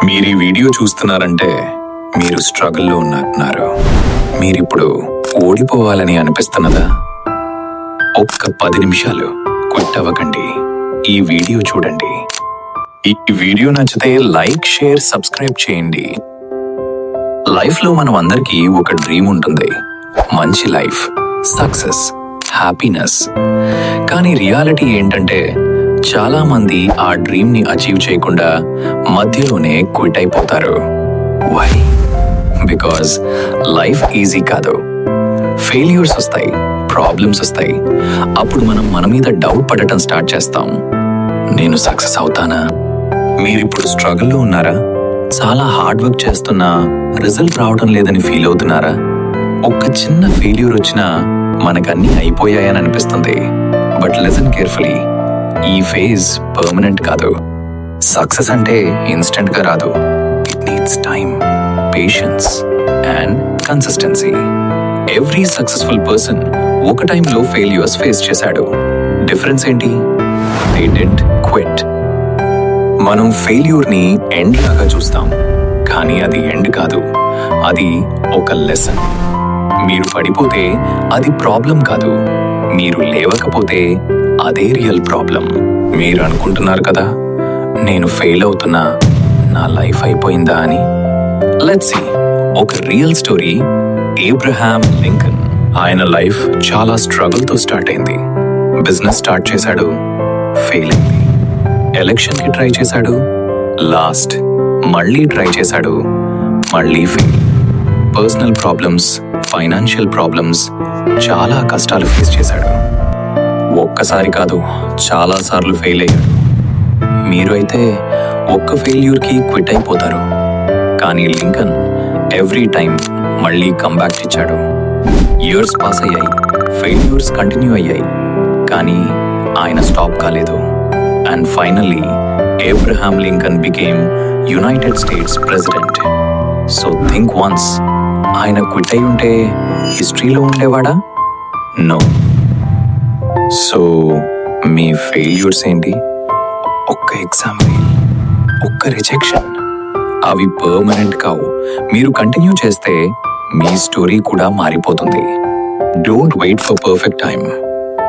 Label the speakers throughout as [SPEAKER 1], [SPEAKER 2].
[SPEAKER 1] మీరు ఈ వీడియో చూస్తున్నారంటే మీరు స్ట్రగుల్లో ఉన్నారు. మీరిప్పుడు ఓడిపోవాలని అనిపిస్తున్నదా? ఒక్క 10 నిమిషాలు క్విట్ అవ్వకండి, ఈ వీడియో చూడండి. ఈ వీడియో నచ్చితే లైక్, షేర్, సబ్స్క్రైబ్ చేయండి. లైఫ్లో మనం అందరికీ ఒక డ్రీమ్ ఉంటుంది, మంచి లైఫ్, సక్సెస్, హ్యాపీనెస్. కానీ రియాలిటీ ఏంటంటే చాలా మంది ఆ డ్రీమ్ ని అచీవ్ చేయకుండా మధ్యలోనే క్విట్ అయిపోతారు. వై? బికాజ్ లైఫ్ ఈజీ కాదు. ఫెయిల్యూర్స్ వస్తాయి, ప్రాబ్లమ్స్ వస్తాయి. అప్పుడు మనం మన మీద డౌట్ పడటం స్టార్ట్ చేస్తాం. నేను సక్సెస్ అవుతానా? మీరిప్పుడు స్ట్రగుల్లో ఉన్నారా? చాలా హార్డ్ వర్క్ చేస్తున్నా రిజల్ట్ రావడం లేదని ఫీల్ అవుతున్నారా? ఒక్క చిన్న ఫెయిల్యూర్ వచ్చినా మనకన్నీ అయిపోయాయని అనిపిస్తుంది. బట్ లిసన్ కేర్ఫుల్లీ, ఈ ఫేజ్ పర్మనెంట్ కాదు. సక్సెస్ అంటే ఇన్స్టెంట్ గా రాదు. It needs time, patience and consistency. Every successful person ఒక టైంలో ఫెయిల్యూర్స్ ఫేస్ చేశాడు. డిఫరెన్స్ ఏంటి? They didn't quit. మనం ఫెయిల్యూర్ ని ఎండ్ లాగా చూస్తాం, కానీ అది ఎండ్ కాదు, అది ఒక లెసన్. మీరు పడిపోతే అది ప్రాబ్లం కాదు, మీరు లేవకపోతే అదే రియల్ ప్రాబ్లం. మీరు అనుకుంటున్నారు కదా, నేను ఫెయిల్ అవుతున్నా, నా లైఫ్ అయిపోయిందా అని. లెట్స్ సీ ఒక రియల్ స్టోరీ. Abraham Lincoln. ఆయన లైఫ్ చాలా స్ట్రగుల్ తో స్టార్ట్ అయింది. బిజినెస్ స్టార్ట్ చేశాడు, ఫెయిల్ అయింది. ఎలక్షన్ కి ట్రై చేశాడు, లాస్ట్. మళ్ళీ ట్రై చేశాడు, మళ్ళీ fail. Personal problems, financial problems, చాలా కష్టాలు ఫేస్ చేశాడు. ఒక్కసారి కాదు, చాలా సార్లు ఫెయిల్ అయ్యాడు. మీరు అయితే ఒక్క ఫెయిల్యూర్కి క్విట్ అయిపోతారు. కానీ లింకన్ ఎవ్రీ టైం మళ్ళీ కంబ్యాక్ ఇచ్చాడు. ఇయర్స్ పాస్ అయ్యాయి, ఫెయిల్యూర్స్ కంటిన్యూ అయ్యాయి, కానీ ఆయన స్టాప్ కాలేదు. And finally Abraham Lincoln became United States president. So think once, ఆయన క్విట్ అయి ఉంటే హిస్టరీలో ఉండేవాడా? నో. సో మీ ఫెయిల్యూర్స్ ఏంటి? ఒక్క ఎగ్జామ్ ఫెయిల్, ఒక్క రిజెక్షన్, అవి పర్మనెంట్ కావు. మీరు కంటిన్యూ చేస్తే మీ స్టోరీ కూడా మారిపోతుంది. Don't wait for perfect time.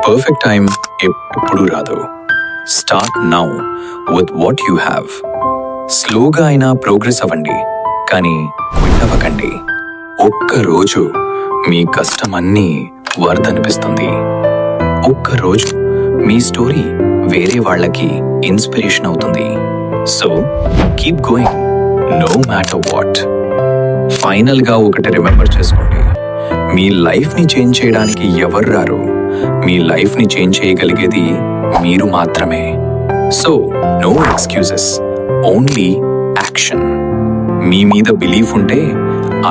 [SPEAKER 1] Perfect time ఎప్పుడు రాదు. Start now with what you have. స్లోగా అయినా ప్రోగ్రెస్ అవ్వండి, కానీ క్విట్ అవ్వకండి. ఒక్కరోజు మీ కష్టం అన్నీ వర్ధనిపిస్తుంది. ఒక్కరోజు మీ స్టోరీ వేరే వాళ్ళకి ఇన్స్పిరేషన్ అవుతుంది. So keep going, no matter what. Final గా ఒకటి రిమెంబర్ చేసుకోండి, మీ లైఫ్ ని చేంజ్ చేయడానికి ఎవరు రారు. మీ లైఫ్ ని చేంజ్ చేయగలిగేది మీరు మాత్రమే. So no excuses, only action. మీ మీద బిలీఫ్ ఉంటే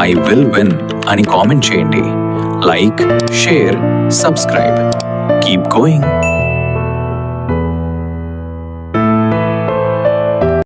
[SPEAKER 1] ఐ విల్ విన్ అని కామెంట్ చేయండి. Like, share, subscribe. Keep going.